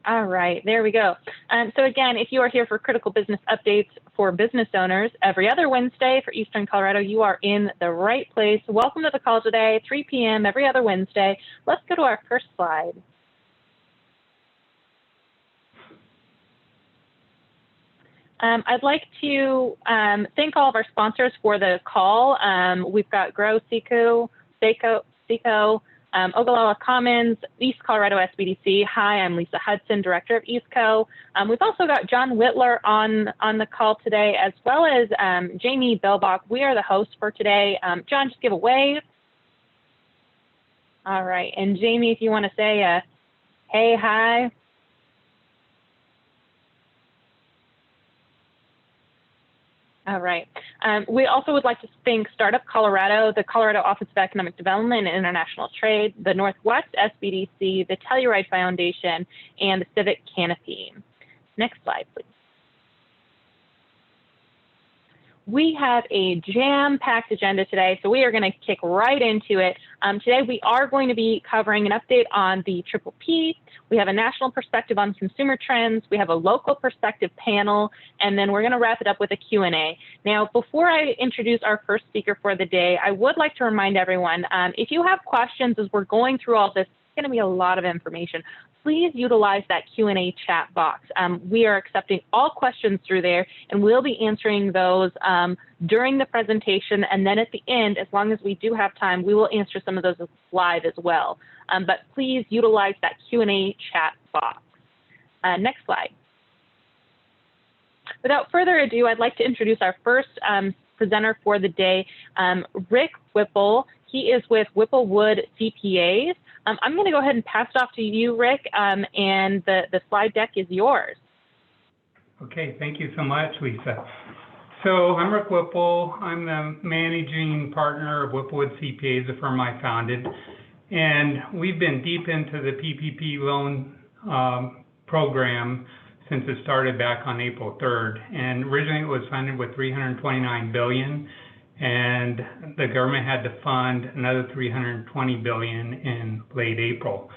All right, there we go. So again, if you are here for critical business updates for business owners every other Wednesday for Eastern Colorado, you are in the right place. Welcome to the call today, 3 p.m. every other Wednesday. Let's go to our first slide. I'd like to thank all of our sponsors for the call. We've got Grow, Seco, Ogallala Commons, East Colorado SBDC. Hi, I'm Lisa Hudson, Director of EastCo. We've also got John Whitler on the call today, as well as Jamie Belbach. We are the hosts for today. John, just give a wave. All right, and Jamie, if you want to say hey, hi. All right. We also would like to thank Startup Colorado, the Colorado Office of Economic Development and International Trade, the Northwest SBDC, the Telluride Foundation, and the Civic Canopy. Next slide, please. We have a jam-packed agenda today, so we are going to kick right into it. Today, we are going to be covering an update on the Triple P. We have a national perspective on consumer trends. We have a local perspective panel, and then we're going to wrap it up with a Q&A. Now, before I introduce our first speaker for the day, I would like to remind everyone, if you have questions as we're going through all this, it's going to be a lot of information. Please utilize that Q&A chat box. We are accepting all questions through there, and we'll be answering those during the presentation. And then at the end, as long as we do have time, we will answer some of those live as well. But please utilize that Q&A chat box. Next slide. Without further ado, I'd like to introduce our first presenter for the day, Rick Whipple. He is with Whipplewood CPAs. I'm going to go ahead and pass it off to you, Rick, and the slide deck is yours. Okay, thank you so much, Lisa. So I'm Rick Whipple. I'm the managing partner of Whipplewood CPAs, the firm I founded. And we've been deep into the PPP loan program since it started back on April 3rd. And originally it was funded with $329 billion. And the government had to fund another $320 billion in late April.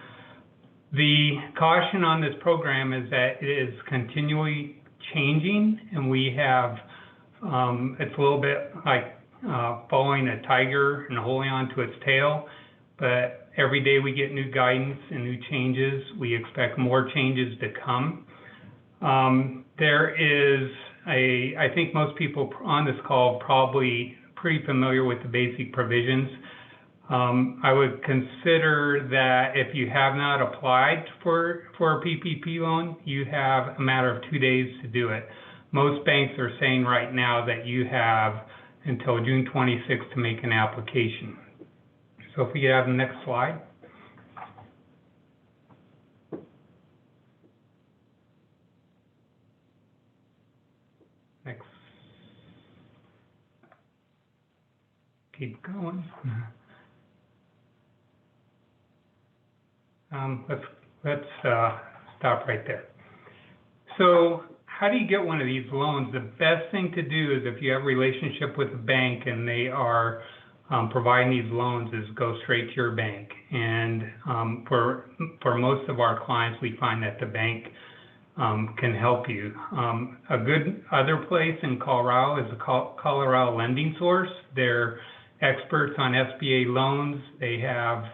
The caution on this program is that it is continually changing, and we have, it's a little bit like following a tiger and holding on to its tail, but every day we get new guidance and new changes. We expect more changes to come. There is I think most people on this call probably pretty familiar with the basic provisions. I would consider that if you have not applied for a PPP loan, you have a matter of 2 days to do it. Most banks are saying right now that you have until June 26th to make an application. So if we could have the next slide. Next. Keep going. Let's stop right there. So how do you get one of these loans? The best thing to do is if you have a relationship with a bank and they are providing these loans is go straight to your bank. And for most of our clients, we find that the bank can help you. A good other place in Colorado is the Colorado Lending Source. They're experts on SBA loans. They have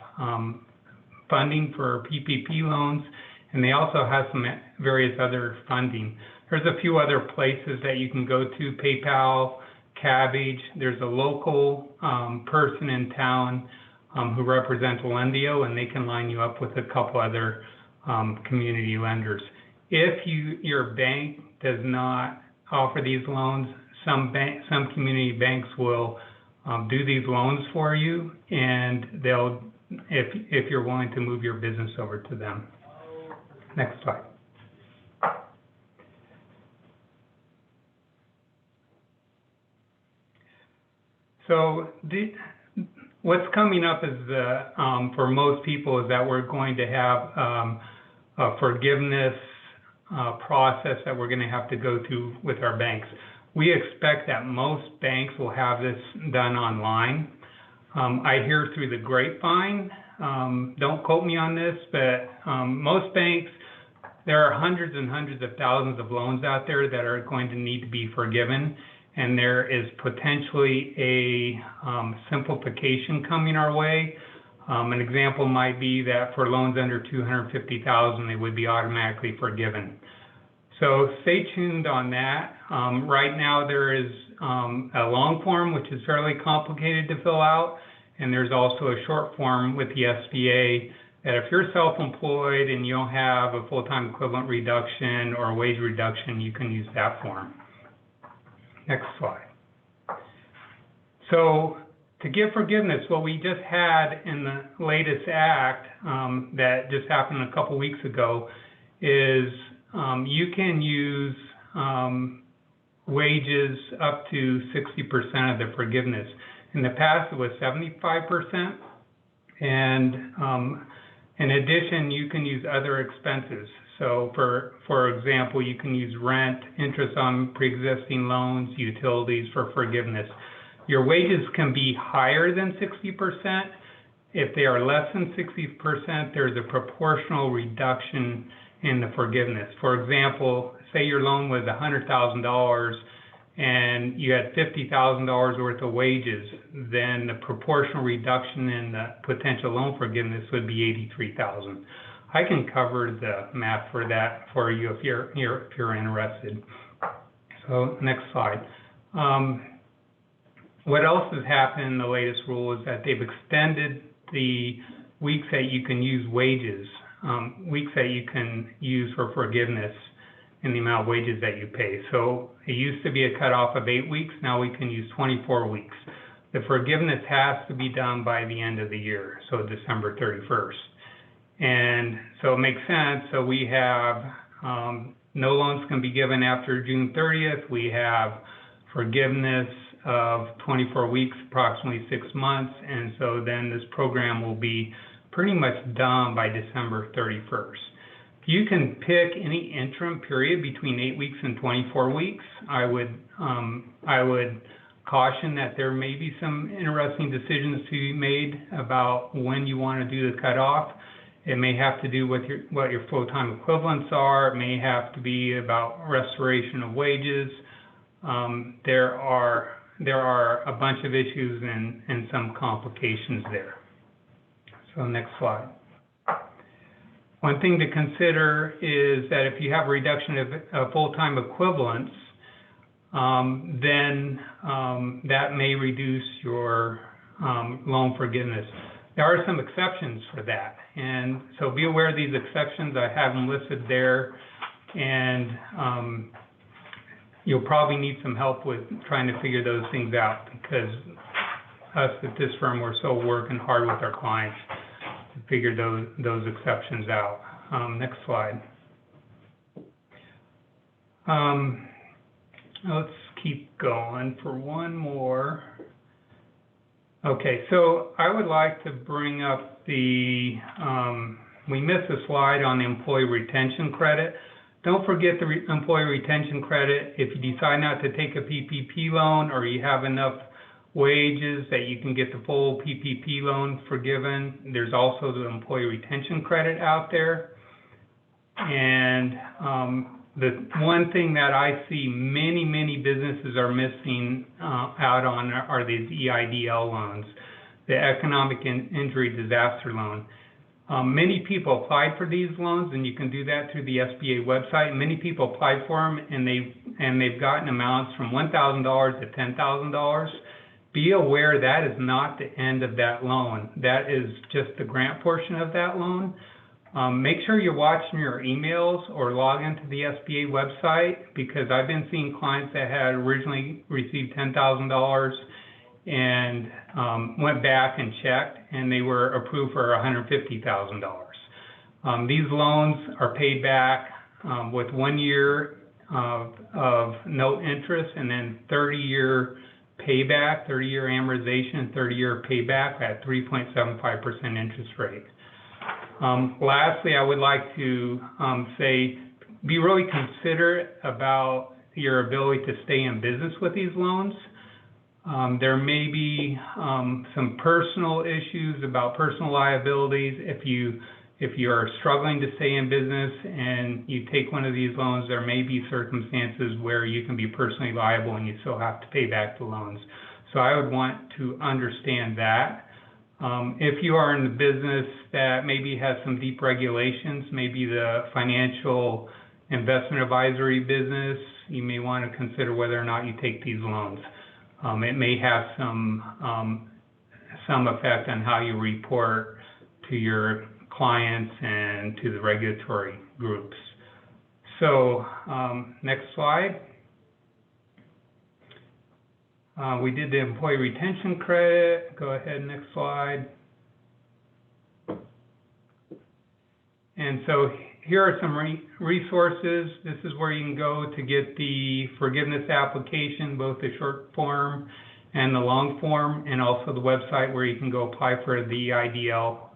funding for PPP loans, and they also have some various other funding. There's a few other places that you can go to, PayPal, Cabbage. There's a local person in town who represents Lendio, and they can line you up with a couple other community lenders. If your bank does not offer these loans, some community banks will do these loans for you, and they'll, if you're willing to move your business over to them. Next slide. So what's coming up is for most people is that we're going to have a forgiveness process that we're going to have to go through with our banks. We expect that most banks will have this done online. I hear through the grapevine, don't quote me on this, but most banks there are hundreds and hundreds of thousands of loans out there that are going to need to be forgiven, and there is potentially a simplification coming our way. An example might be that for loans under $250,000, they would be automatically forgiven. So stay tuned on that. Right now there is a long form, which is fairly complicated to fill out, and there's also a short form with the SBA that if you're self-employed and you don't have a full-time equivalent reduction or a wage reduction, you can use that form. Next slide. So to give forgiveness, what we just had in the latest act that just happened a couple weeks ago is you can use wages up to 60% of the forgiveness. In the past, it was 75%, and in addition, you can use other expenses. So for example, you can use rent, interest on pre-existing loans, utilities for forgiveness. Your wages can be higher than 60%. If they are less than 60%, there's a proportional reduction in the forgiveness. For example, say your loan was $100,000 and you had $50,000 worth of wages, then the proportional reduction in the potential loan forgiveness would be $83,000. I can cover the math for that for you if you're interested. So next slide. What else has happened in the latest rule is that they've extended the weeks that you can use wages, weeks that you can use for forgiveness in the amount of wages that you pay. So it used to be a cutoff of 8 weeks. Now we can use 24 weeks. The forgiveness has to be done by the end of the year, so December 31st. And so it makes sense. So we have no loans can be given after June 30th. We have forgiveness of 24 weeks, approximately 6 months. And so then this program will be pretty much done by December 31st. You can pick any interim period between 8 weeks and 24 weeks. I would caution that there may be some interesting decisions to be made about when you want to do the cutoff. It may have to do with what your full-time equivalents are. It may have to be about restoration of wages. There are a bunch of issues and some complications there. So next slide. One thing to consider is that if you have a reduction of full-time equivalents, then that may reduce your loan forgiveness. There are some exceptions for that, and so be aware of these exceptions. I have them listed there, and you'll probably need some help with trying to figure those things out, because us at this firm, we're so working hard with our clients to figure those exceptions out. Next slide. Let's keep going for one more. Okay, so I would like to bring up we missed a slide on the employee retention credit. Don't forget the employee retention credit. If you decide not to take a PPP loan, or you have enough wages that you can get the full PPP loan forgiven, there's also the employee retention credit out there. And the one thing that I see many businesses are missing out on are these EIDL loans, the Economic Injury Disaster Loan. Many people applied for these loans, and you can do that through the SBA website. Many people applied for them, and they've gotten amounts from $1,000 to $10,000. Be aware that is not the end of that loan. That is just the grant portion of that loan. Make sure you're watching your emails or log into the SBA website, because I've been seeing clients that had originally received $10,000 and went back and checked, and they were approved for $150,000. These loans are paid back with 1 year of no interest, and then 30-year payback, 30-year amortization, 30-year payback at 3.75% interest rate. Lastly, I would like to say, be really considerate about your ability to stay in business with these loans. There may be some personal issues about personal liabilities. If you if you are struggling to stay in business and you take one of these loans, there may be circumstances where you can be personally liable and you still have to pay back the loans. So I would want to understand that. If you are in the business that maybe has some deep regulations, maybe the financial investment advisory business, you may want to consider whether or not you take these loans. It may have some effect on how you report to your clients and to the regulatory groups. So next slide. We did the employee retention credit. Go ahead, next slide. And so here are some resources. This is where you can go to get the forgiveness application, both the short form and the long form, and also the website where you can go apply for the EIDL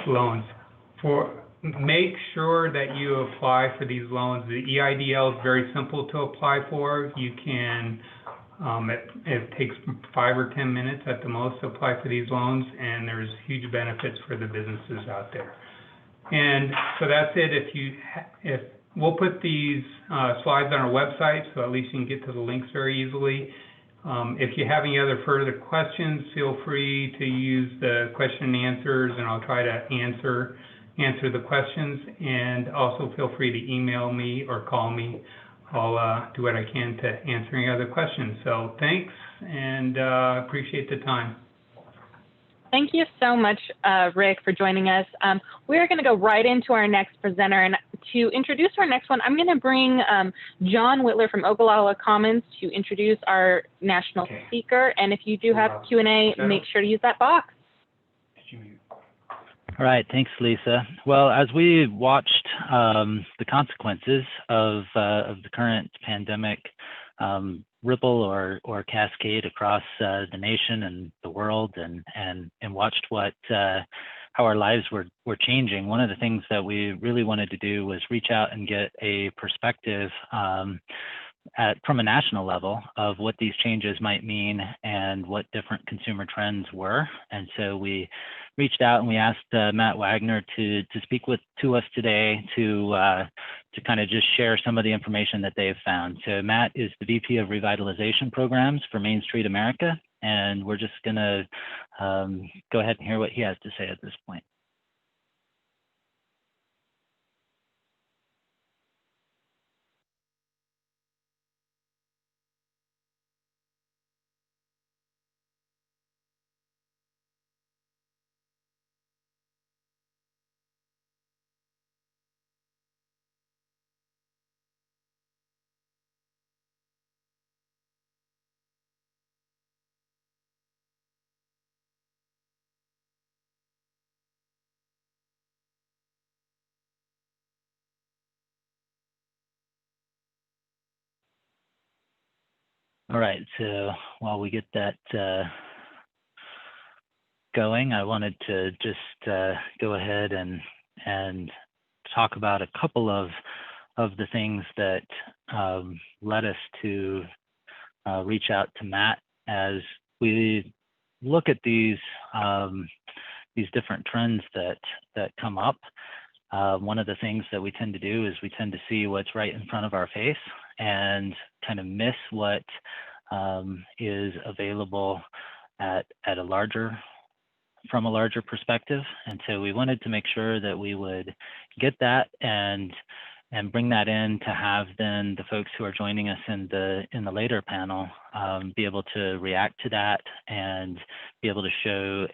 loans. Make sure that you apply for these loans. The EIDL is very simple to apply for. You can, it takes 5 or 10 minutes at the most to apply for these loans, and there's huge benefits for the businesses out there. And so that's it. We'll put these slides on our website, so at least you can get to the links very easily. If you have any other further questions, feel free to use the question and answers, and I'll try to answer the questions. And also feel free to email me or call me. I'll do what I can to answer any other questions. So thanks, and appreciate the time. Thank you so much, Rick, for joining us. We're going to go right into our next presenter. And to introduce our next one, I'm going to bring John Whitler from Ogallala Commons to introduce our national speaker. And if you do have Q&A, make sure to use that box. All right, thanks, Lisa. Well, as we watched the consequences of the current pandemic ripple or cascade across the nation and the world, and watched how our lives were changing, one of the things that we really wanted to do was reach out and get a perspective from a national level of what these changes might mean and what different consumer trends were. And so we reached out and we asked Matt Wagner to speak to us today to kind of just share some of the information that they've found. So Matt is the VP of Revitalization Programs for Main Street America, and we're just going to go ahead and hear what he has to say at this point. All right, so while we get that going, I wanted to just go ahead and talk about a couple of the things that led us to reach out to Matt as we look at these different trends that come up. One of the things that we tend to do is we tend to see what's right in front of our face and kind of miss what is available from a larger perspective. And so we wanted to make sure that we would get that and bring that in to have then the folks who are joining us in the later panel be able to react to that and be able to show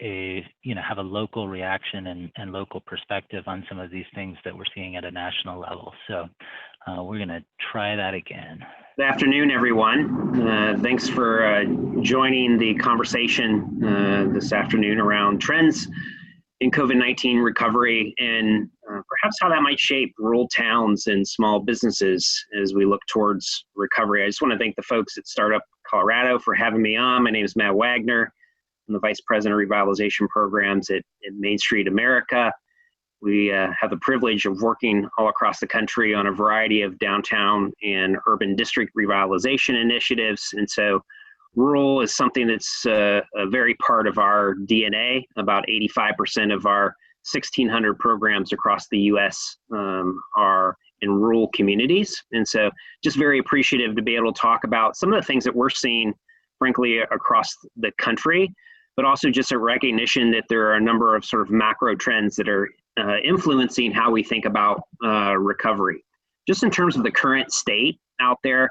have a local reaction and local perspective on some of these things that we're seeing at a national level. So we're going to try that again. Good afternoon, everyone. Thanks for joining the conversation this afternoon around trends in COVID-19 recovery and perhaps how that might shape rural towns and small businesses as we look towards recovery. I just want to thank the folks at Startup Colorado for having me on. My name is Matt Wagner. I'm the Vice President of Revitalization Programs at Main Street America. We have the privilege of working all across the country on a variety of downtown and urban district revitalization initiatives. And so rural is something that's a very part of our DNA. About 85% of our 1,600 programs across the U.S. Are in rural communities. And so just very appreciative to be able to talk about some of the things that we're seeing, frankly, across the country, but also just a recognition that there are a number of sort of macro trends that are influencing how we think about recovery. Just in terms of the current state out there,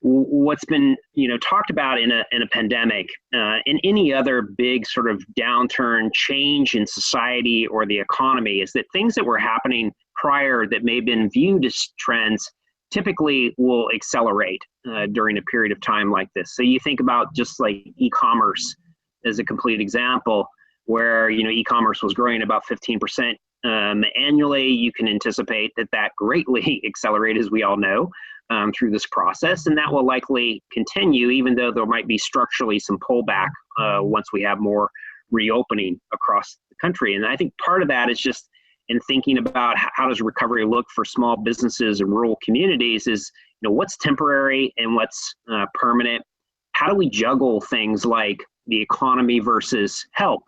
what's been talked about in a pandemic, and any other big sort of downturn, change in society or the economy, is that things that were happening prior that may have been viewed as trends typically will accelerate during a period of time like this. So you think about just like e-commerce as a complete example, where e-commerce was growing about 15% annually. You can anticipate that greatly accelerate, as we all know, through this process, and that will likely continue, even though there might be structurally some pullback once we have more reopening across the country. And I think part of that is just in thinking about how does recovery look for small businesses and rural communities is, what's temporary and what's permanent. How do we juggle things like the economy versus health?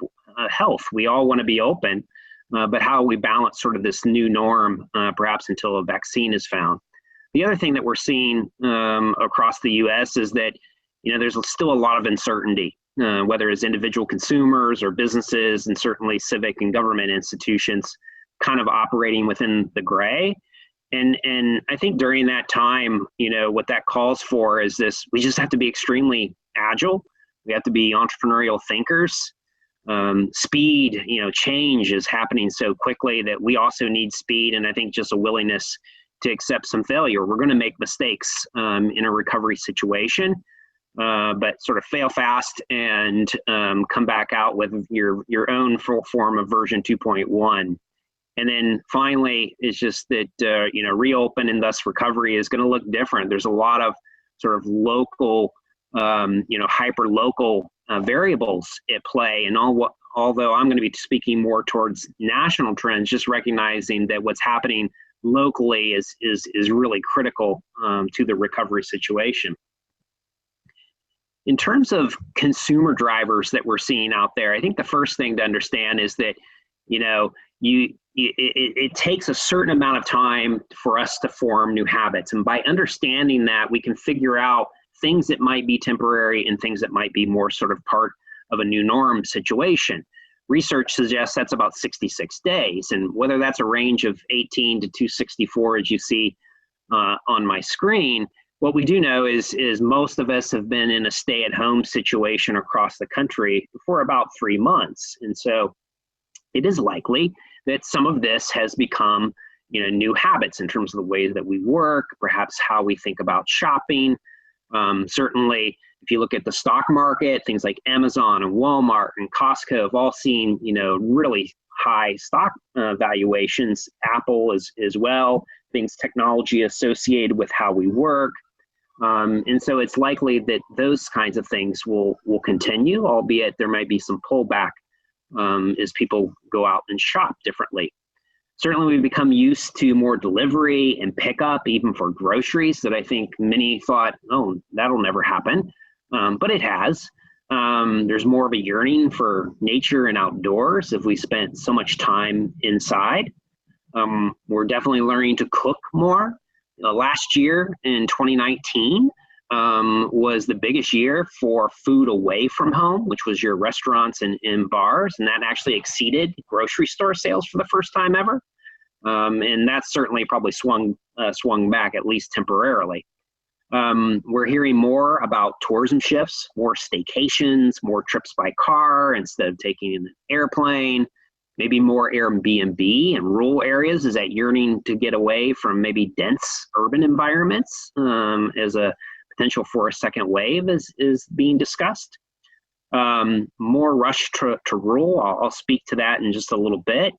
We all want to be open, but how do we balance sort of this new norm, perhaps until a vaccine is found? The other thing that we're seeing across the U.S. is that, there's still a lot of uncertainty, whether it's individual consumers or businesses, and certainly civic and government institutions kind of operating within the gray. And I think during that time, what that calls for is this: we just have to be extremely agile. We have to be entrepreneurial thinkers. Speed, change is happening so quickly that we also need speed, and I think just a willingness to accept some failure. We're going to make mistakes in a recovery situation, but sort of fail fast and come back out with your own full form of version 2.1. And then finally, it's just that, reopen and thus recovery is going to look different. There's a lot of sort of local, hyper-local variables at play. And although I'm going to be speaking more towards national trends, just recognizing that what's happening locally is really critical to the recovery situation. In terms of consumer drivers that we're seeing out there, I think the first thing to understand is that, it takes a certain amount of time for us to form new habits. And by understanding that, we can figure out things that might be temporary and things that might be more sort of part of a new norm situation. Research suggests that's about 66 days. And whether that's a range of 18 to 264, as you see on my screen, what we do know is most of us have been in a stay-at-home situation across the country for about 3 months. And so it is likely that some of this has become, new habits in terms of the ways that we work, perhaps how we think about shopping. Certainly, if you look at the stock market, things like Amazon and Walmart and Costco have all seen, really high stock valuations. Apple as well, things technology associated with how we work. And so it's likely that those kinds of things will continue, albeit there might be some pullback as people go out and shop differently. Certainly, we've become used to more delivery and pickup, even for groceries, that I think many thought, oh, that'll never happen. But it has. There's more of a yearning for nature and outdoors if we spent so much time inside. We're definitely learning to cook more. Last year in 2019 was the biggest year for food away from home, which was your restaurants and bars, and that actually exceeded grocery store sales for the first time ever. And that's certainly probably swung back, at least temporarily. We're hearing more about tourism shifts, more staycations, more trips by car instead of taking an airplane, maybe more Airbnb in rural areas. Is that yearning to get away from maybe dense urban environments as a potential for a second wave is being discussed. More rush to rural. I'll speak to that in just a little bit.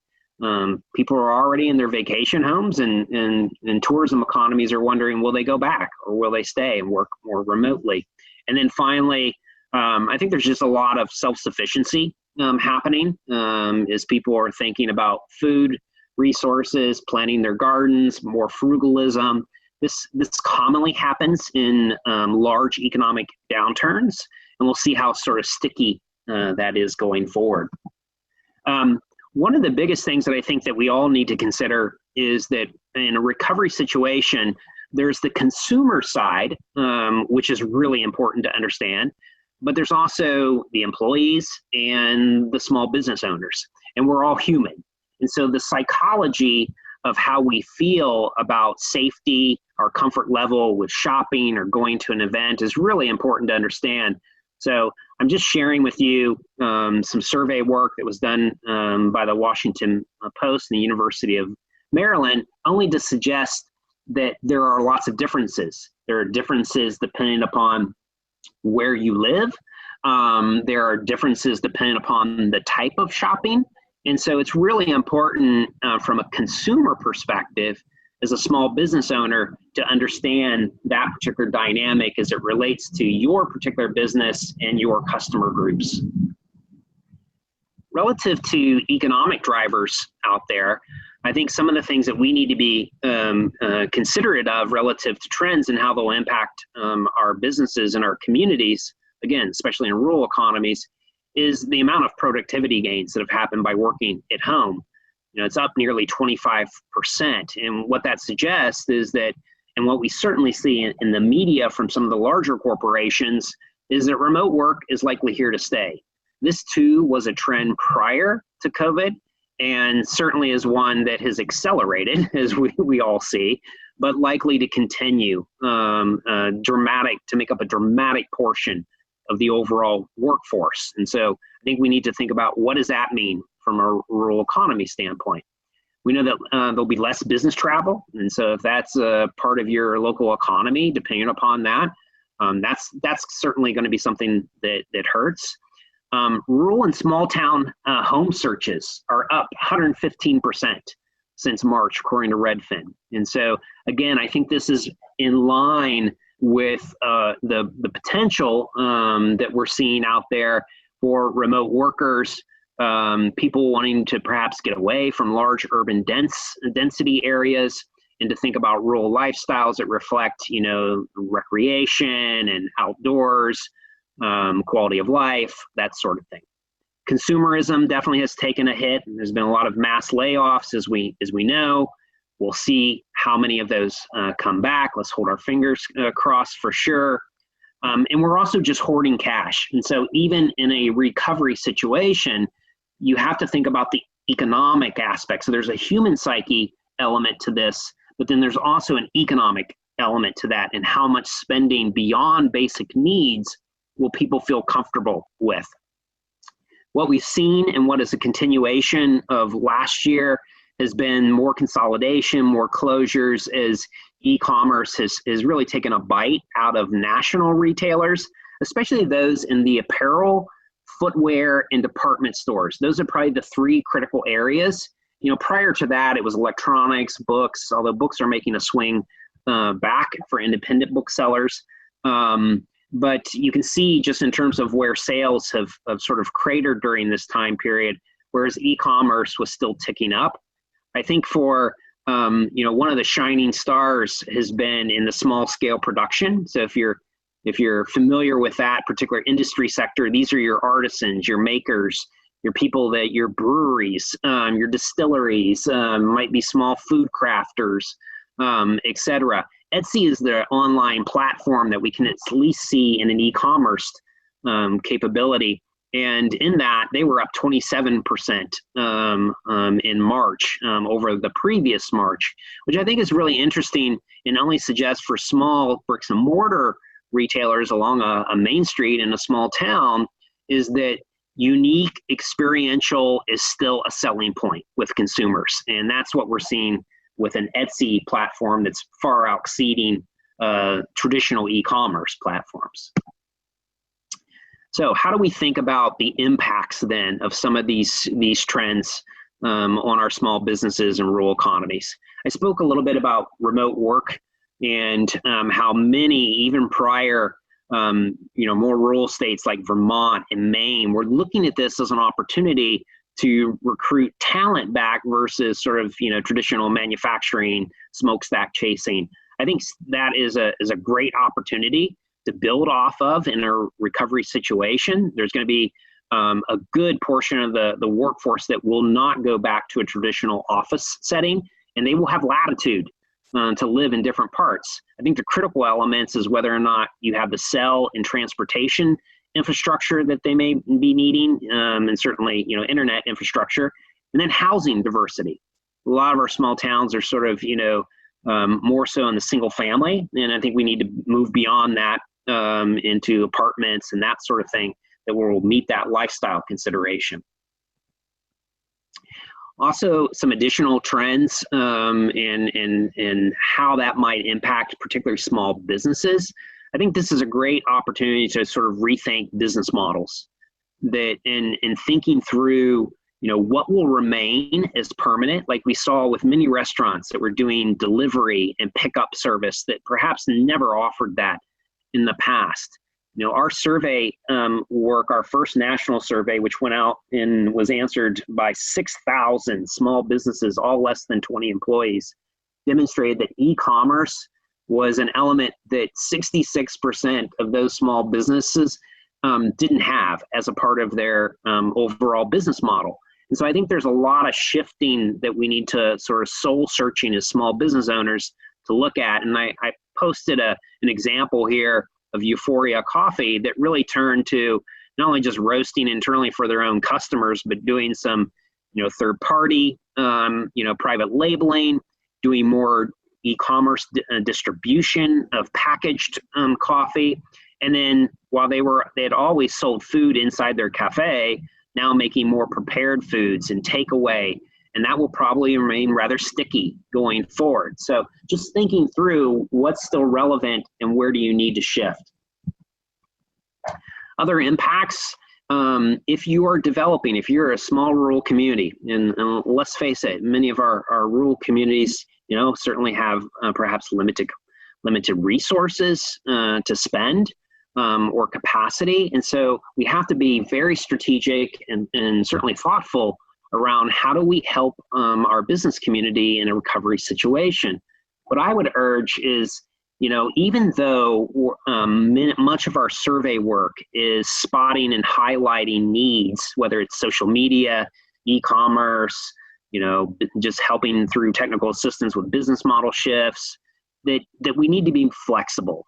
People are already in their vacation homes, and tourism economies are wondering, will they go back or will they stay and work more remotely? And then finally, I think there's just a lot of self-sufficiency happening as people are thinking about food resources, planting their gardens, more frugalism. This commonly happens in large economic downturns, and we'll see how sort of sticky that is going forward. one of the biggest things that I think that we all need to consider is that in a recovery situation, there's the consumer side, which is really important to understand, but there's also the employees and the small business owners, and we're all human. And so the psychology of how we feel about safety, our comfort level with shopping or going to an event is really important to understand. So I'm just sharing with you some survey work that was done by the Washington Post and the University of Maryland, only to suggest that there are lots of differences. There are differences depending upon where you live. There are differences depending upon the type of shopping. And so it's really important from a consumer perspective, as a small business owner, to understand that particular dynamic as it relates to your particular business and your customer groups. Relative to economic drivers out there, I think some of the things that we need to be considerate of relative to trends and how they'll impact our businesses and our communities, again, especially in rural economies, is the amount of productivity gains that have happened by working at home. You know, it's up nearly 25%. And what that suggests is that, and what we certainly see in the media from some of the larger corporations, is that remote work is likely here to stay. This too was a trend prior to COVID, and certainly is one that has accelerated, as we all see, but likely to continue to make up a dramatic portion of the overall workforce. And so I think we need to think about, what does that mean from a rural economy standpoint? We know that there'll be less business travel. And so if that's a part of your local economy, depending upon that, that's certainly going to be something that hurts. Rural and small town home searches are up 115% since March, according to Redfin. And so again, I think this is in line with the potential that we're seeing out there for remote workers, people wanting to perhaps get away from large urban density areas and to think about rural lifestyles that reflect, you know, recreation and outdoors, quality of life, that sort of thing. Consumerism definitely has taken a hit. There's been a lot of mass layoffs, as we know. We'll see how many of those come back. Let's hold our fingers crossed for sure. And we're also just hoarding cash. And so even in a recovery situation, you have to think about the economic aspect. So there's a human psyche element to this, but then there's also an economic element to that, and how much spending beyond basic needs will people feel comfortable with. What we've seen, and what is a continuation of last year, has been more consolidation, more closures, as e-commerce has really taken a bite out of national retailers, especially those in the apparel, footwear, and department stores. Those are probably the three critical areas. You know, prior to that, it was electronics, books, although books are making a swing back for independent booksellers. But you can see just in terms of where sales have sort of cratered during this time period, whereas e-commerce was still ticking up. I think for, you know, one of the shining stars has been in the small scale production. So if you're familiar with that particular industry sector, these are your artisans, your makers, your people your breweries, your distilleries, might be small food crafters, etc. Etsy is the online platform that we can at least see in an e-commerce capability. And in that, they were up 27% in March over the previous March, which I think is really interesting, and only suggests for small bricks and mortar retailers along a main street in a small town, is that unique experiential is still a selling point with consumers. And that's what we're seeing with an Etsy platform that's far exceeding traditional e-commerce platforms. So how do we think about the impacts then of some of these trends on our small businesses and rural economies? I spoke a little bit about remote work and how many, even prior, you know, more rural states like Vermont and Maine, were looking at this as an opportunity to recruit talent back versus sort of, you know, traditional manufacturing, smokestack chasing. I think that is a great opportunity to build off of in a recovery situation. There's going to be a good portion of the workforce that will not go back to a traditional office setting, and they will have latitude to live in different parts. I think the critical elements is whether or not you have the cell and transportation infrastructure that they may be needing, and certainly, internet infrastructure, and then housing diversity. A lot of our small towns are sort of, more so in the single family, and I think we need to move beyond that into apartments and that sort of thing that will meet that lifestyle consideration. Also, some additional trends and how that might impact particularly small businesses. I think this is a great opportunity to sort of rethink business models that in thinking through, what will remain as permanent, like we saw with many restaurants that were doing delivery and pickup service that perhaps never offered that in the past. Our survey work, our first national survey, which went out and was answered by 6,000 small businesses, all less than 20 employees, demonstrated that e-commerce was an element that 66% of those small businesses didn't have as a part of their overall business model. And so I think there's a lot of shifting that we need to sort of soul searching as small business owners to look at. And I posted an example here of Euphoria Coffee that really turned to not only just roasting internally for their own customers, but doing some, third party, private labeling, doing more e-commerce distribution of packaged coffee. And then while they had always sold food inside their cafe, now making more prepared foods and takeaway, and that will probably remain rather sticky going forward. So just thinking through what's still relevant and where do you need to shift. Other impacts, if you are developing, if you're a small rural community, and let's face it, many of our rural communities, certainly have perhaps limited resources to spend or capacity. And so we have to be very strategic and certainly thoughtful around how do we help our business community in a recovery situation. What I would urge is, even though much of our survey work is spotting and highlighting needs, whether it's social media, e-commerce, just helping through technical assistance with business model shifts, that we need to be flexible.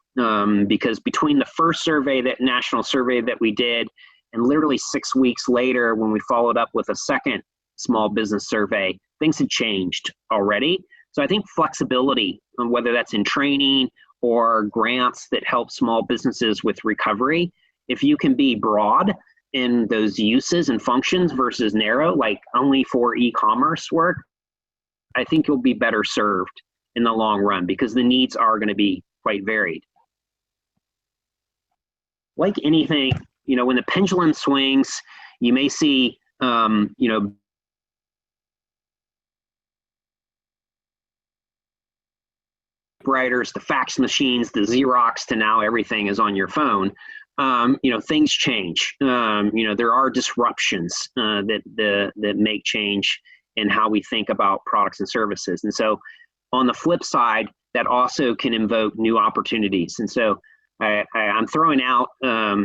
Because between the first survey, that national survey that we did, and literally 6 weeks later when we followed up with a second small business survey, things had changed already. So I think flexibility, whether that's in training or grants that help small businesses with recovery, if you can be broad in those uses and functions versus narrow, like only for e-commerce work, I think you'll be better served in the long run because the needs are going to be quite varied. Like anything, when the pendulum swings, you may see, writers, the fax machines, the Xerox, to now everything is on your phone. Things change. There are disruptions that make change in how we think about products and services. And so on the flip side, that also can invoke new opportunities. And so I'm throwing out,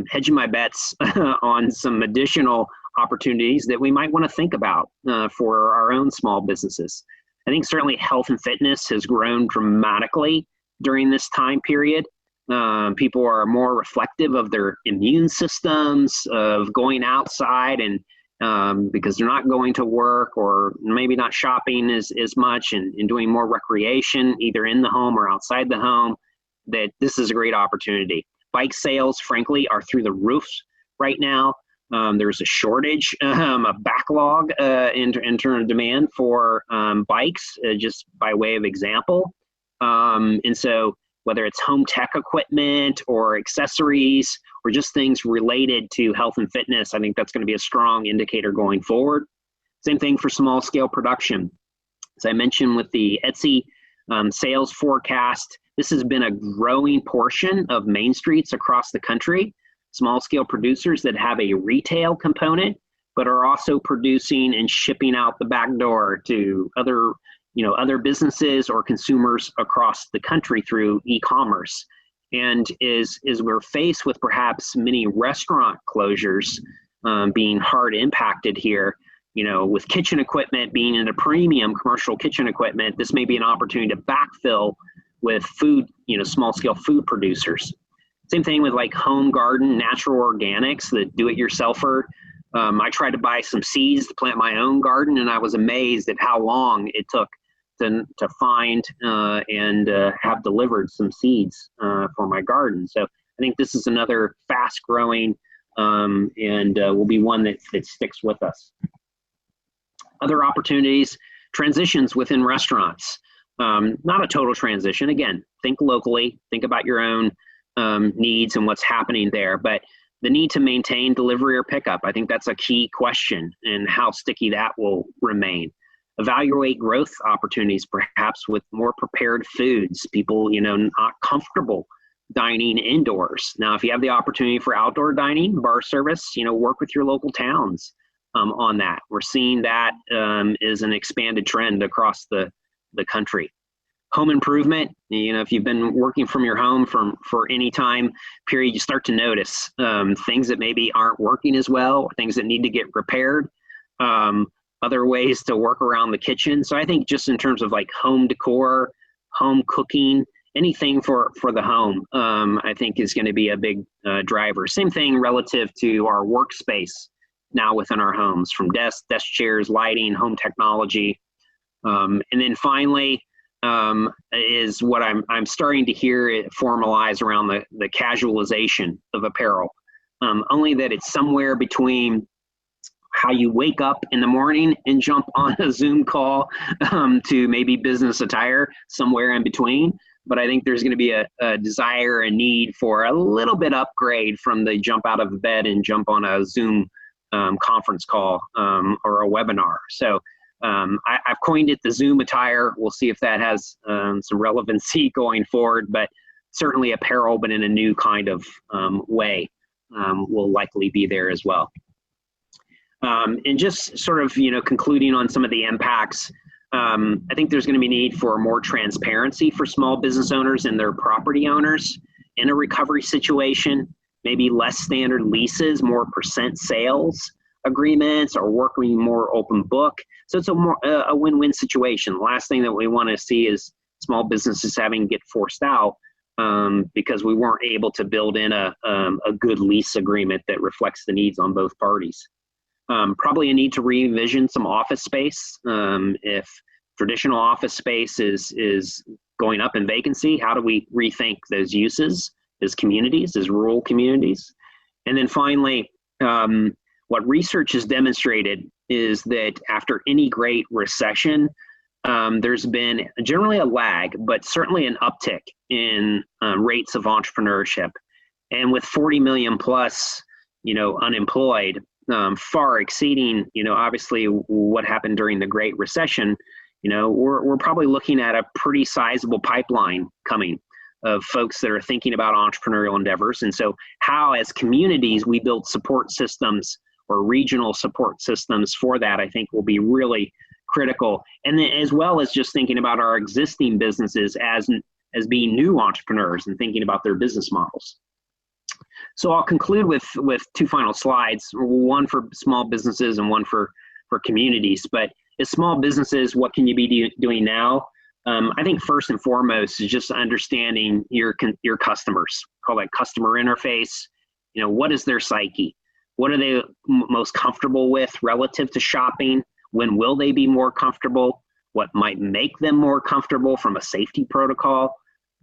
hedging my bets on some additional opportunities that we might want to think about for our own small businesses. I think certainly health and fitness has grown dramatically during this time period. People are more reflective of their immune systems, of going outside, and because they're not going to work or maybe not shopping as much and doing more recreation, either in the home or outside the home, that this is a great opportunity. Bike sales, frankly, are through the roof right now. There's a shortage, a backlog in terms of demand for bikes, just by way of example. And so whether it's home tech equipment or accessories or just things related to health and fitness, I think that's going to be a strong indicator going forward. Same thing for small scale production. As I mentioned with the Etsy sales forecast, this has been a growing portion of main streets across the country. Small scale producers that have a retail component, but are also producing and shipping out the back door to other businesses or consumers across the country through e-commerce. And as we're faced with perhaps many restaurant closures, being hard impacted here. You know, with kitchen equipment being in a premium commercial kitchen equipment, this may be an opportunity to backfill with food, you know, small scale food producers. Same thing with like home garden, natural organics, the do-it-yourselfer. I tried to buy some seeds to plant my own garden, and I was amazed at how long it took to find and have delivered some seeds for my garden. So I think this is another fast growing and will be one that sticks with us. Other opportunities, transitions within restaurants. Not a total transition. Again, think locally, think about your own needs and what's happening there. But the need to maintain delivery or pickup, I think that's a key question, and how sticky that will remain. Evaluate growth opportunities, perhaps with more prepared foods, people, you know, not comfortable dining indoors. Now, if you have the opportunity for outdoor dining, bar service, you know, work with your local towns on that. We're seeing that is an expanded trend across the country. Home improvement, you know, if you've been working from your home for any time period, you start to notice things that maybe aren't working as well, things that need to get repaired, other ways to work around the kitchen. So I think just in terms of like home decor, home cooking, anything for the home, I think is going to be a big driver. Same thing relative to our workspace now within our homes, from desk chairs, lighting, home technology. And then finally, is what I'm starting to hear it formalize around the casualization of apparel. Only that it's somewhere between how you wake up in the morning and jump on a Zoom call to maybe business attire, somewhere in between. But I think there's going to be a desire and need for a little bit upgrade from the jump out of bed and jump on a Zoom conference call or a webinar. So I've coined it the Zoom attire. We'll see if that has some relevancy going forward, but certainly apparel, but in a new kind of way, will likely be there as well. And just sort of, you know, concluding on some of the impacts, I think there's going to be need for more transparency for small business owners and their property owners in a recovery situation, maybe less standard leases, more percent sales agreements, or working more open book. So it's a win-win situation. The last thing that we want to see is small businesses having to get forced out because we weren't able to build in a good lease agreement that reflects the needs on both parties. Probably a need to revision some office space. If traditional office space is going up in vacancy, how do we rethink those uses as communities, as rural communities? And then finally, what research has demonstrated is that after any great recession, there's been generally a lag, but certainly an uptick in rates of entrepreneurship. And with 40 million plus, you know, unemployed, far exceeding, you know, obviously what happened during the Great Recession, you know, we're probably looking at a pretty sizable pipeline coming of folks that are thinking about entrepreneurial endeavors. And so how, as communities, we build support systems or regional support systems for that, I think will be really critical. And then as well as just thinking about our existing businesses as being new entrepreneurs and thinking about their business models. So I'll conclude with two final slides, one for small businesses and one for communities. But as small businesses, what can you be doing now? I think first and foremost is just understanding your customers. Call that customer interface. You know, what is their psyche? What are they most comfortable with relative to shopping? When will they be more comfortable? What might make them more comfortable from a safety protocol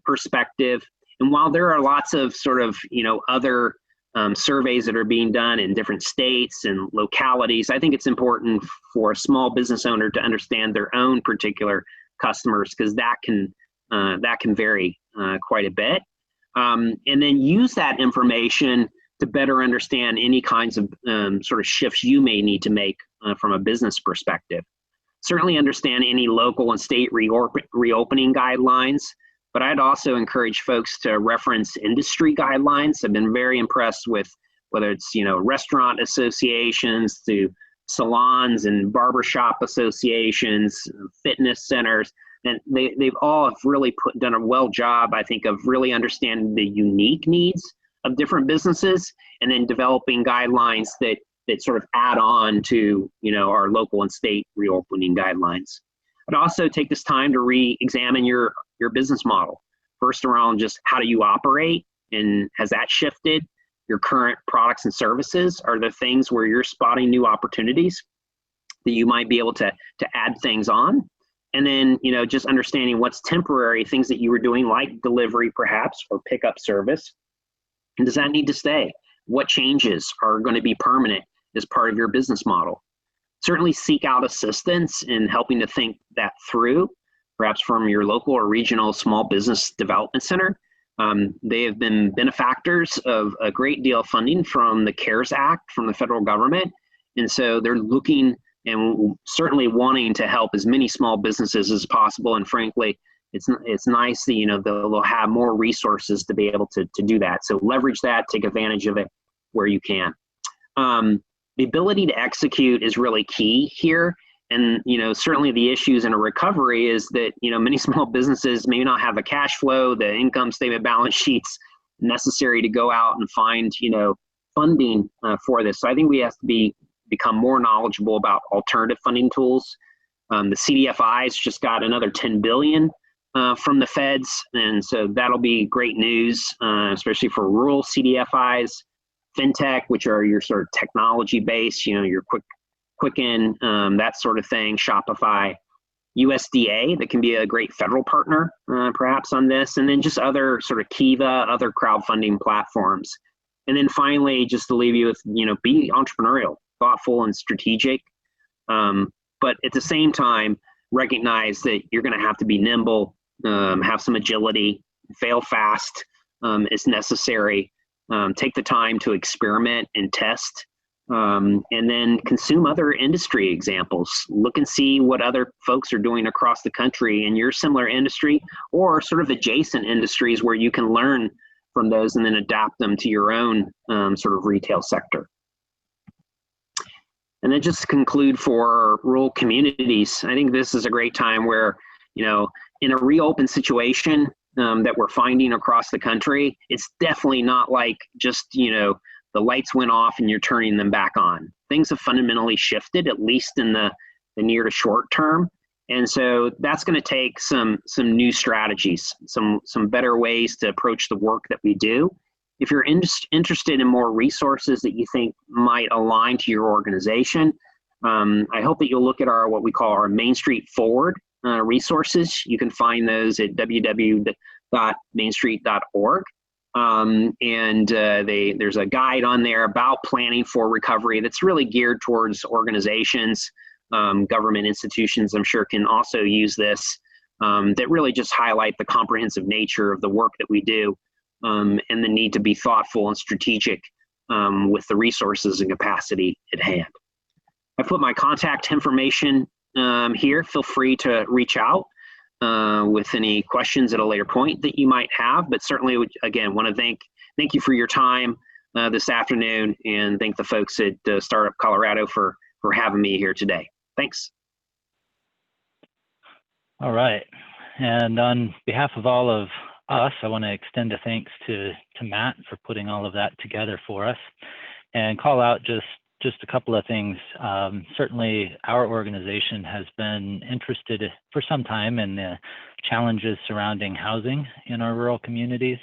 perspective? And while there are lots of sort of, you know, other surveys that are being done in different states and localities, I think it's important for a small business owner to understand their own particular customers, because that can vary quite a bit. And then use that information to better understand any kinds of sort of shifts you may need to make from a business perspective. Certainly understand any local and state reopening guidelines, but I'd also encourage folks to reference industry guidelines. I've been very impressed with whether it's, you know, restaurant associations to salons and barbershop associations, fitness centers, and they've all have really done a well job, I think, of really understanding the unique needs of different businesses and then developing guidelines that that sort of add on to, our local and state reopening guidelines. I'd also take this time to re-examine your business model. First, around just how do you operate, and has that shifted? Your current products and services, are there things where you're spotting new opportunities that you might be able to add things on? And then, just understanding what's temporary, things that you were doing like delivery perhaps, or pickup service, and does that need to stay? What changes are going to be permanent as part of your business model? Certainly seek out assistance in helping to think that through, perhaps from your local or regional small business development center. They have been benefactors of a great deal of funding from the CARES Act from the federal government. And so they're looking and certainly wanting to help as many small businesses as possible. And frankly, it's nice that, they'll have more resources to be able to do that. So leverage that, take advantage of it where you can. The ability to execute is really key here. And, certainly the issues in a recovery is that, many small businesses may not have the cash flow, the income statement, balance sheets necessary to go out and find, funding for this. So I think we have to become more knowledgeable about alternative funding tools. The CDFIs just got another $10 billion from the feds. And so that'll be great news, especially for rural CDFIs. FinTech, which are your sort of technology base, your Quicken, that sort of thing, Shopify, USDA, that can be a great federal partner perhaps on this, and then just other sort of Kiva, other crowdfunding platforms. And then finally, just to leave you with, be entrepreneurial, thoughtful and strategic, but at the same time, recognize that you're going to have to be nimble, have some agility, fail fast as necessary. Take the time to experiment and test, and then consume other industry examples. Look and see what other folks are doing across the country in your similar industry, or sort of adjacent industries where you can learn from those and then adapt them to your own sort of retail sector. And then just to conclude for rural communities, I think this is a great time where, in a reopen situation, that we're finding across the country, it's definitely not like just, the lights went off and you're turning them back on. Things have fundamentally shifted, at least in the near to short term. And so that's going to take some new strategies, some better ways to approach the work that we do. If you're interested in more resources that you think might align to your organization, I hope that you'll look at what we call our Main Street Forward resources. You can find those at www.mainstreet.org. There's a guide on there about planning for recovery that's really geared towards organizations, government institutions, I'm sure, can also use this, that really just highlight the comprehensive nature of the work that we do, and the need to be thoughtful and strategic with the resources and capacity at hand. I put my contact information here. Feel free to reach out with any questions at a later point that you might have, but certainly, again, want to thank you for your time this afternoon, and thank the folks at Startup Colorado for having me here today. Thanks. All right. And on behalf of all of us, I want to extend a thanks to Matt for putting all of that together for us, and call out just a couple of things. Certainly, our organization has been interested for some time in the challenges surrounding housing in our rural communities,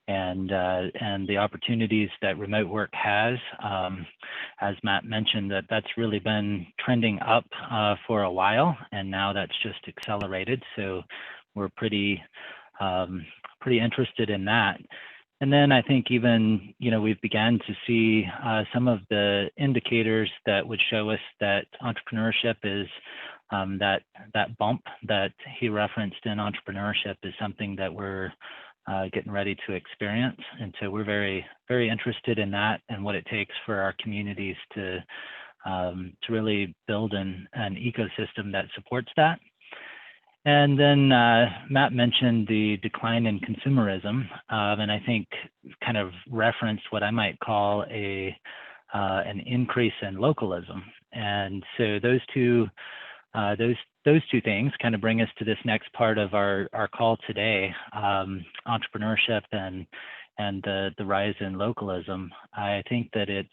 and the opportunities that remote work has. As Matt mentioned, that's really been trending up for a while, and now that's just accelerated. So we're pretty interested in that. And then I think even, we've begun to see some of the indicators that would show us that entrepreneurship is, that bump that he referenced in entrepreneurship is something that we're getting ready to experience. And so we're very, very interested in that and what it takes for our communities to really build an ecosystem that supports that. And then Matt mentioned the decline in consumerism, and I think kind of referenced what I might call an increase in localism. And so those two things kind of bring us to this next part of our call today, entrepreneurship and the rise in localism. I think that it's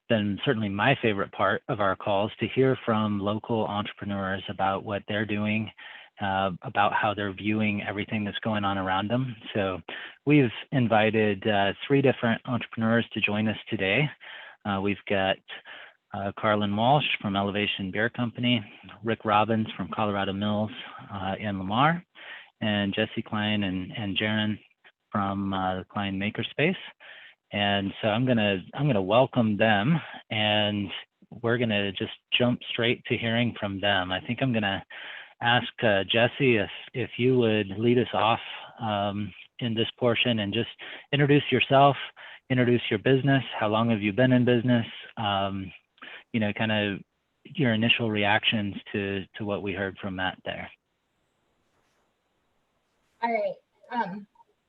then certainly my favorite part of our calls to hear from local entrepreneurs about what they're doing, about how they're viewing everything that's going on around them. So we've invited 3 different entrepreneurs to join us today. We've got Carlin Walsh from Elevation Beer Company, Rick Robbins from Colorado Mills in Lamar, and Jesse Klein and Jaron from the Klein Makerspace. And so I'm gonna welcome them, and we're gonna just jump straight to hearing from them. I think I'm gonna ask Jesse if you would lead us off in this portion and just introduce yourself, introduce your business. How long have you been in business? You know, kind of your initial reactions to what we heard from Matt there. All right.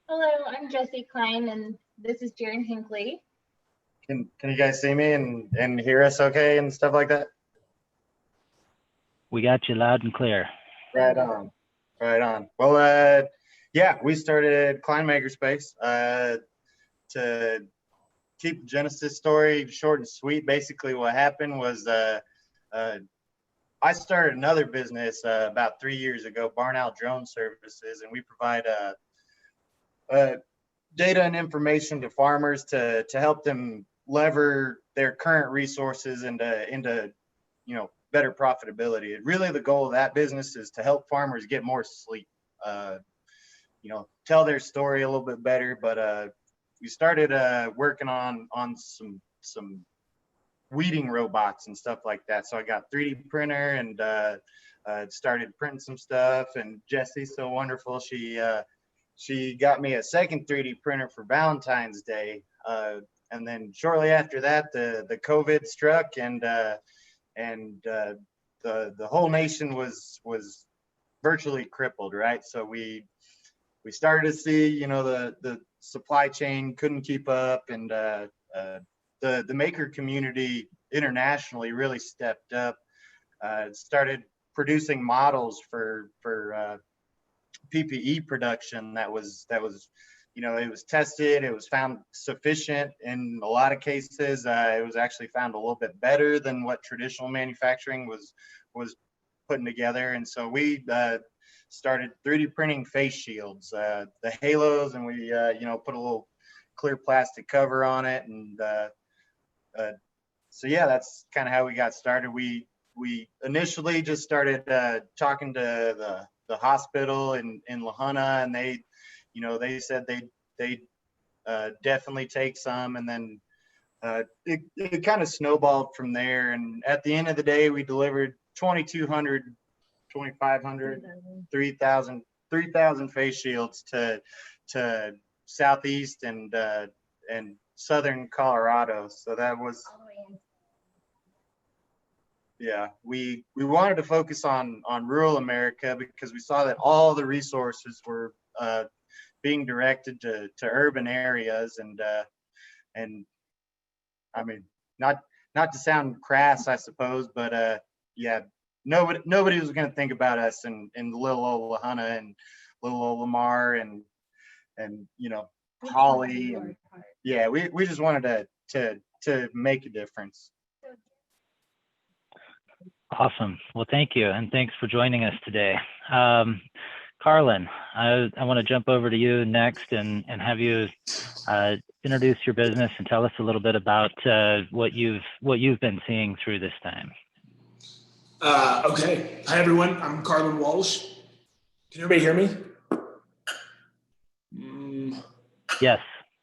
Hello, I'm Jesse Klein, and this is Jaron Hinckley. Can you guys see me and hear us okay and stuff like that? We got you loud and clear. Right on. Right on. Well, yeah, we started Klein Makerspace. To keep the Genesis story short and sweet, basically what happened was I started another business about 3 years ago, Barn Owl Drone Services, and we provide data and information to farmers to help them lever their current resources into better profitability. And really the goal of that business is to help farmers get more sleep, tell their story a little bit better. But we started working on some weeding robots and stuff like that. So I got 3D printer and started printing some stuff. And Jessie's so wonderful. She got me a second 3D printer for Valentine's Day. And then shortly after that, the COVID struck, and the whole nation was virtually crippled, right? So we started to see, the supply chain couldn't keep up, and the maker community internationally really stepped up, started producing models for PPE production that was it was tested, it was found sufficient in a lot of cases. It was actually found a little bit better than what traditional manufacturing was putting together. And so we started 3D printing face shields, the halos, and we put a little clear plastic cover on it. And so yeah, that's kind of how we got started. We initially just started talking to the hospital in La Junta, and they said they'd definitely take some, and then it kind of snowballed from there. And at the end of the day, we delivered 2,200, 2,500, 3,000 face shields to Southeast and Southern Colorado. So that was, yeah, we wanted to focus on rural America because we saw that all the resources were being directed to urban areas, and I mean, not to sound crass, I suppose, but yeah, nobody was going to think about us in little old La Junta and little old Lamar and Holly, and yeah, we just wanted to make a difference. Awesome. Well, thank you, and thanks for joining us today. Carlin, I want to jump over to you next and have you introduce your business and tell us a little bit about what you've been seeing through this time. Okay. Hi, everyone. I'm Carlin Walsh. Can everybody hear me? Yes.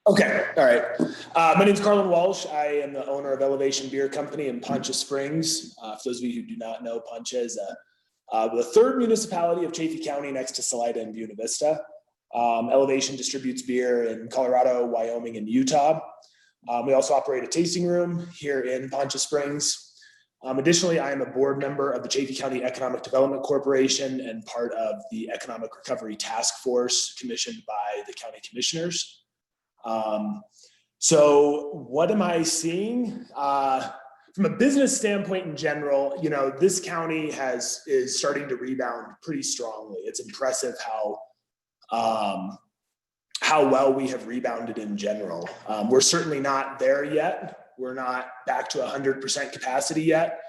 Okay. All right. My name is Carlin Walsh. I am the owner of Elevation Beer Company in Poncha Springs. For those of you who do not know, Poncha is the third municipality of Chaffee County next to Salida and Buena Vista. Elevation distributes beer in Colorado, Wyoming, and Utah. We also operate a tasting room here in Poncha Springs. Additionally, I am a board member of the Chaffee County Economic Development Corporation and part of the Economic Recovery Task Force commissioned by the county commissioners. So what am I seeing? From a business standpoint in general, this county is starting to rebound pretty strongly. It's impressive how well we have rebounded in general. We're certainly not there yet. We're not back to 100% capacity yet,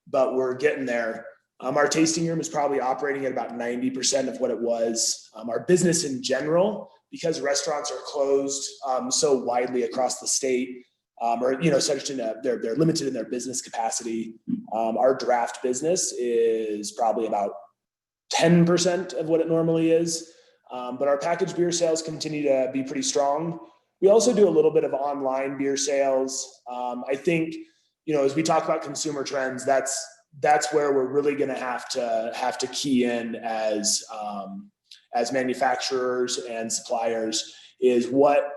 but we're getting there. Our tasting room is probably operating at about 90% of what it was. Our business in general, because restaurants are closed so widely across the state, or such they're limited in their business capacity. Our draft business is probably about 10% of what it normally is, but our packaged beer sales continue to be pretty strong. We also do a little bit of online beer sales. I think, as we talk about consumer trends, that's where we're really going to have to key in as manufacturers and suppliers, is what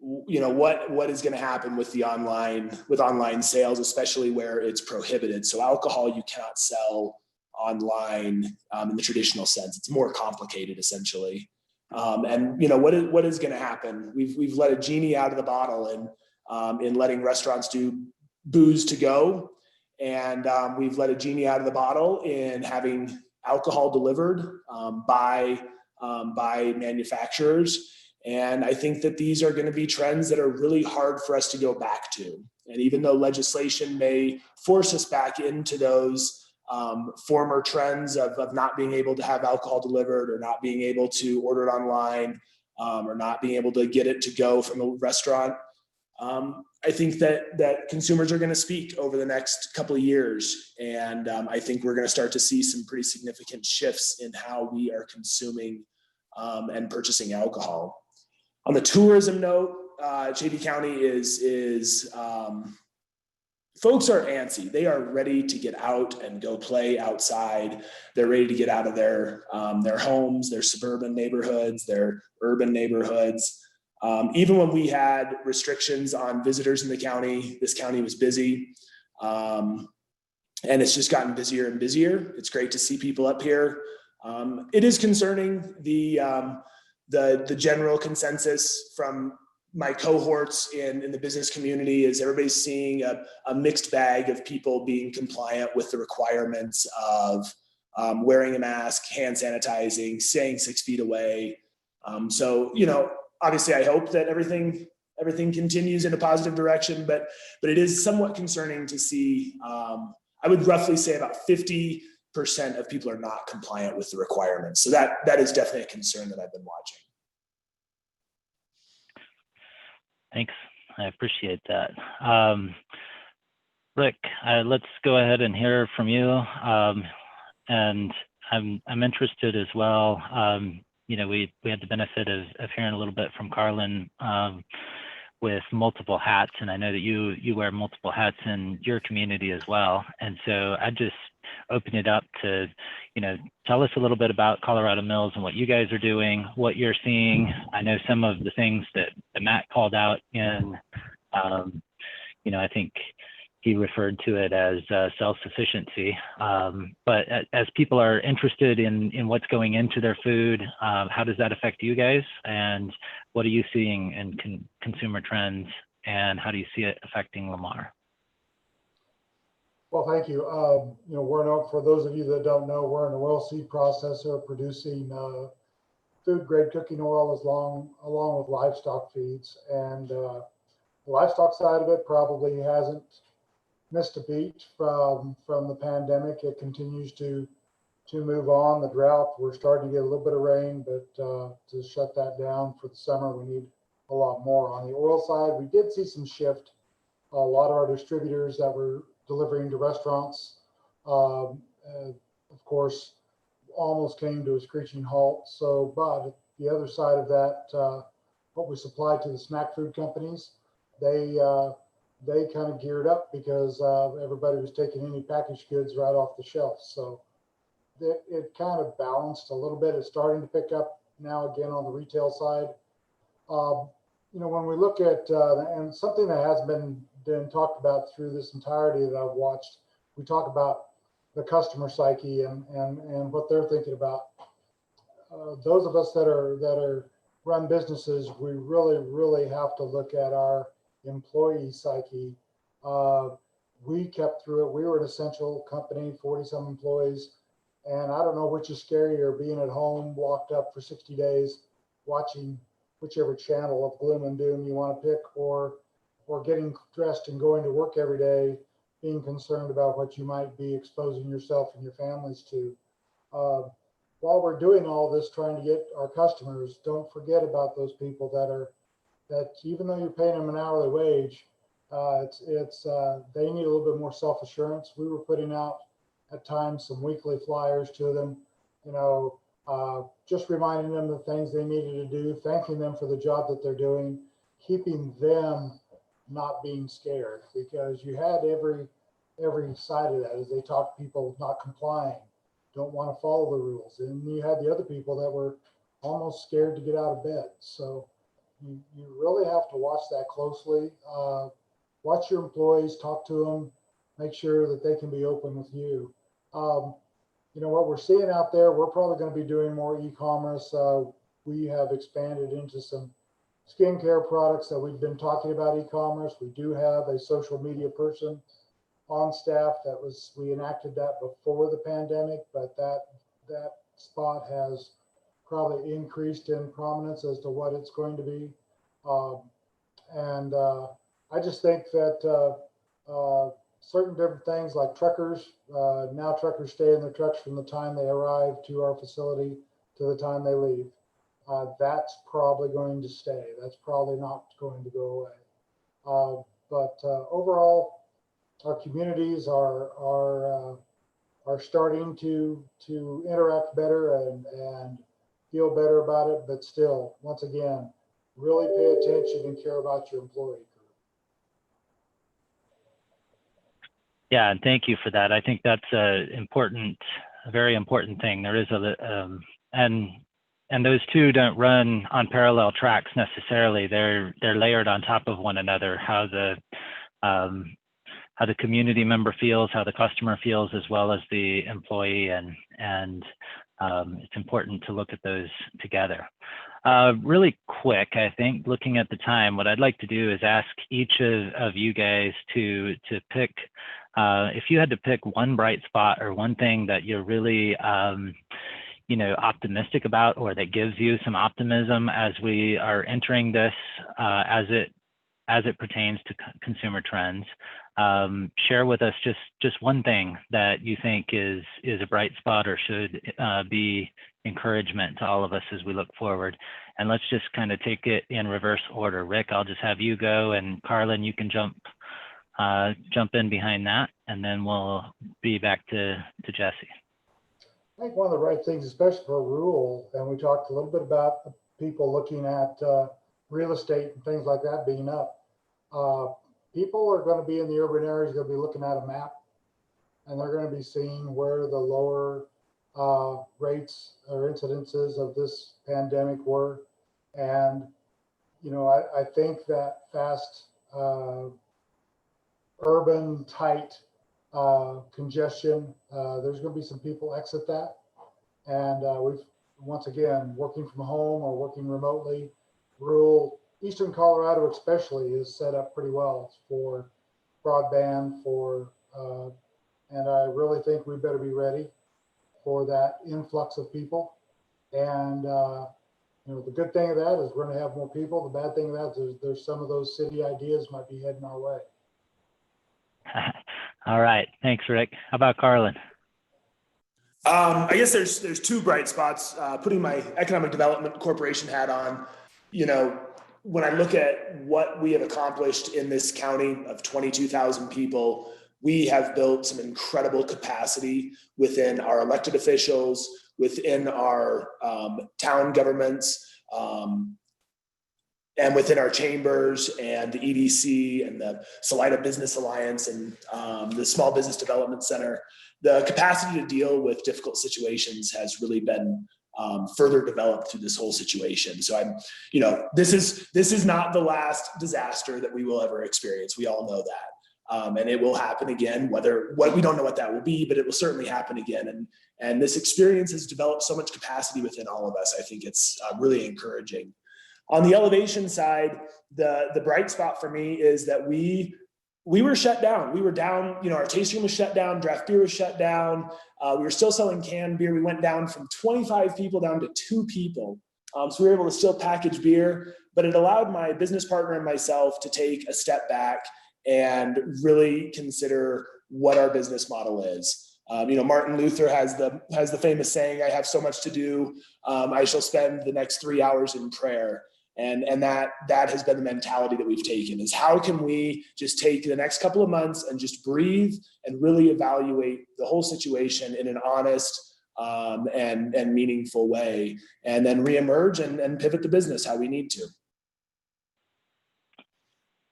is going to happen with online sales, especially where it's prohibited. So alcohol, you cannot sell online in the traditional sense. It's more complicated, essentially. And what is going to happen? We've let a genie out of the bottle in letting restaurants do booze to go, and we've let a genie out of the bottle in having alcohol delivered by manufacturers. And I think that these are going to be trends that are really hard for us to go back to. And even though legislation may force us back into those former trends of not being able to have alcohol delivered, or not being able to order it online, or not being able to get it to go from a restaurant, I think that consumers are going to speak over the next couple of years. And I think we're going to start to see some pretty significant shifts in how we are consuming and purchasing alcohol. On the tourism note, Chaffee County is folks are antsy. They are ready to get out and go play outside. They're ready to get out of their homes, their suburban neighborhoods, their urban neighborhoods. Even when we had restrictions on visitors in the county, this county was busy. And it's just gotten busier and busier. It's great to see people up here. It is concerning. The general consensus from my cohorts in the business community is everybody's seeing a mixed bag of people being compliant with the requirements of wearing a mask, hand sanitizing, staying 6 feet away. So, obviously I hope that everything continues in a positive direction, but it is somewhat concerning to see. I would roughly say about 50% of people are not compliant with the requirements. So that is definitely a concern that I've been watching. Thanks. I appreciate that. Rick, let's go ahead and hear from you. And I'm interested as well. We had the benefit of hearing a little bit from Carlin with multiple hats, and I know that you wear multiple hats in your community as well. And so I just open it up to, tell us a little bit about Colorado Mills and what you guys are doing, what you're seeing. I know some of the things that Matt called out in, I think he referred to it as self-sufficiency. But as people are interested in what's going into their food, how does that affect you guys? And what are you seeing in consumer trends, and how do you see it affecting Lamar? Well, thank you. For those of you that don't know, we're an oilseed processor producing food grade cooking oil along with livestock feeds. And the livestock side of it probably hasn't missed a beat from the pandemic. It continues to move on. The drought, we're starting to get a little bit of rain, but to shut that down for the summer, we need a lot more. On the oil side, we did see some shift. A lot of our distributors that were delivering to restaurants, of course, almost came to a screeching halt. So, but the other side of that, what we supply to the snack food companies, they kind of geared up because everybody was taking any packaged goods right off the shelf. So it kind of balanced a little bit. It's starting to pick up now again on the retail side. When we look at, and something that has been talked about through this entirety that I've watched, we talk about the customer psyche and what they're thinking about. Those of us that are run businesses, we really have to look at our employee psyche. We kept through it. We were an essential company, 40-some employees, and I don't know which is scarier, being at home locked up for 60 days watching whichever channel of gloom and doom you want to pick, or or getting dressed and going to work every day, being concerned about what you might be exposing yourself and your families to. While we're doing all this, trying to get our customers, don't forget about those people that even though you're paying them an hourly wage, they need a little bit more self-assurance. We were putting out at times some weekly flyers to them, just reminding them the things they needed to do, thanking them for the job that they're doing, keeping them not being scared, because you had every side of that as they talk people not complying, don't want to follow the rules. And you had the other people that were almost scared to get out of bed. So you really have to watch that closely. Watch your employees, talk to them, make sure that they can be open with you. What we're seeing out there, we're probably going to be doing more e-commerce. We have expanded into some skincare products that we've been talking about e-commerce. We do have a social media person on staff we enacted that before the pandemic, but that spot has probably increased in prominence as to what it's going to be. I just think that certain different things like truckers, now truckers stay in their trucks from the time they arrive to our facility to the time they leave. That's probably going to stay. That's probably not going to go away. But overall, our communities are starting to interact better and feel better about it. But still, once again, really pay attention and care about your employee. Yeah, and thank you for that. I think that's a very important thing. There is and those two don't run on parallel tracks necessarily. They're layered on top of one another. How the community member feels, how the customer feels, as well as the employee, and it's important to look at those together. Really quick, I think, looking at the time, what I'd like to do is ask each of you guys to pick, if you had to pick one bright spot or one thing that you're really optimistic about, or that gives you some optimism as we are entering this, as it pertains to consumer trends. Share with us just one thing that you think is a bright spot or should be encouragement to all of us as we look forward. And let's just kind of take it in reverse order. Rick, I'll just have you go, and Carlin, you can jump in behind that, and then we'll be back to Jesse. I think one of the right things, especially for rural, and we talked a little bit about people looking at real estate and things like that being up. People are going to be in the urban areas, going to be looking at a map, and they're going to be seeing where the lower rates or incidences of this pandemic were. And, I think that fast, urban, tight congestion, there's going to be some people exit that. And we've, once again, working from home or working remotely, rural, Eastern Colorado especially is set up pretty well for broadband, and I really think we better be ready for that influx of people. And the good thing of that is we're going to have more people. The bad thing of that is there's some of those city ideas might be heading our way. All right, thanks, Rick. How about Carlin? I guess there's two bright spots. Putting my economic development corporation hat on, when I look at what we have accomplished in this county of 22,000 people, we have built some incredible capacity within our elected officials, within our town governments, and within our chambers and the EDC and the Salida Business Alliance and the Small Business Development Center. The capacity to deal with difficult situations has really been further developed through this whole situation. So this is not the last disaster that we will ever experience. We all know that. And it will happen again, we don't know what that will be, but it will certainly happen again. And this experience has developed so much capacity within all of us. I think it's really encouraging. On the elevation side, the bright spot for me is that we were shut down. We were down, our tasting room was shut down, draft beer was shut down. We were still selling canned beer. We went down from 25 people down to 2 people So we were able to still package beer, but it allowed my business partner and myself to take a step back and really consider what our business model is. Martin Luther has the famous saying, "I have so much to do, I shall spend the next 3 hours in prayer." And that has been the mentality that we've taken, is how can we just take the next couple of months and just breathe and really evaluate the whole situation in an honest and meaningful way, and then reemerge and pivot the business how we need to.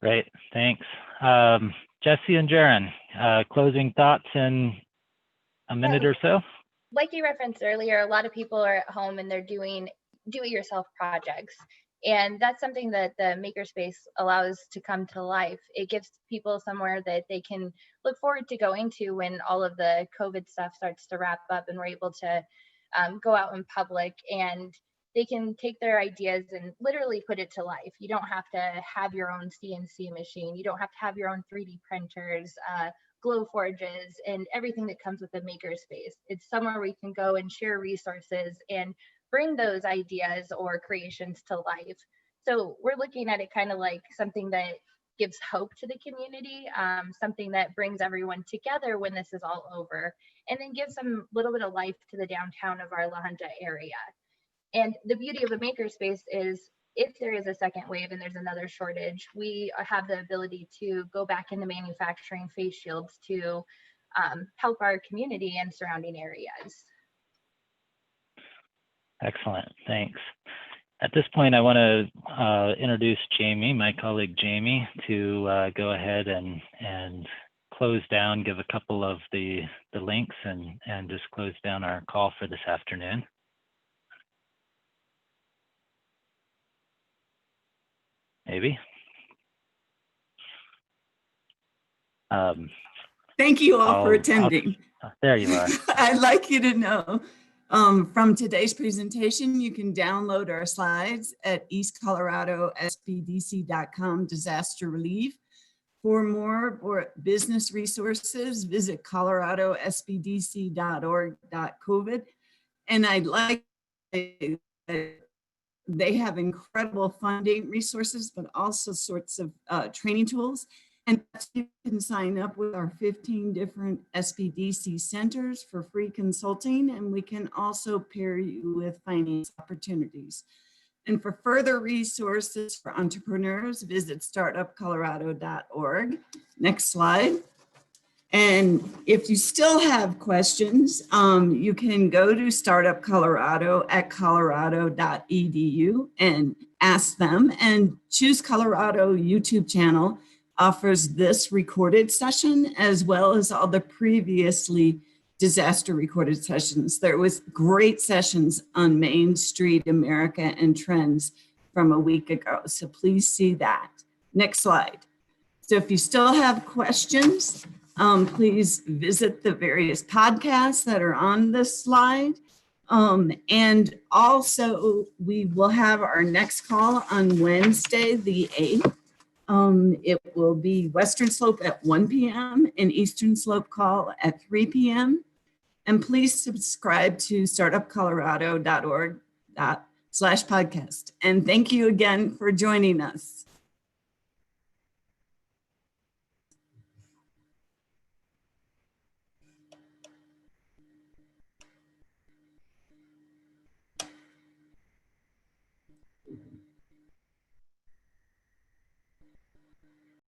Great, thanks. Jesse and Jaron, closing thoughts in a minute or so? Like you referenced earlier, a lot of people are at home and they're doing do-it-yourself projects. And that's something that the makerspace allows to come to life. It gives people somewhere that they can look forward to going to when all of the COVID stuff starts to wrap up and we're able to go out in public, and they can take their ideas and literally put it to life. You don't have to have your own CNC machine. You don't have to have your own 3D printers, glow forges, and everything that comes with a makerspace. It's somewhere where we can go and share resources and bring those ideas or creations to life. So we're looking at it kind of like something that gives hope to the community, something that brings everyone together when this is all over, and then gives some little bit of life to the downtown of our La Junta area. And the beauty of a makerspace is, if there is a second wave and there's another shortage, we have the ability to go back into manufacturing face shields to help our community and surrounding areas. Excellent, thanks. At this point, I want to introduce Jamie, my colleague Jamie, to go ahead and close down, give a couple of the links, and just close down our call for this afternoon. Maybe. Thank you all for attending. There you are. I'd like you to know, from today's presentation, you can download our slides at eastcoloradosbdc.com disaster relief. For more business resources, visit coloradosbdc.org.covid. And I'd like to say that they have incredible funding resources, but also sorts of training tools. And you can sign up with our 15 different SBDC centers for free consulting, and we can also pair you with finance opportunities. And for further resources for entrepreneurs, visit startupcolorado.org. Next slide. And if you still have questions, you can go to Startup Colorado at colorado.edu and ask them. And Choose Colorado YouTube channel offers this recorded session as well as all the previously disaster recorded sessions. There was great sessions on Main Street America and trends from a week ago. So please see that. Next slide. So if you still have questions, please visit the various podcasts that are on this slide. And also we will have our next call on Wednesday, the 8th. It will be Western Slope at 1 p.m. and Eastern Slope call at 3 p.m. And please subscribe to startupcolorado.org/podcast. And thank you again for joining us.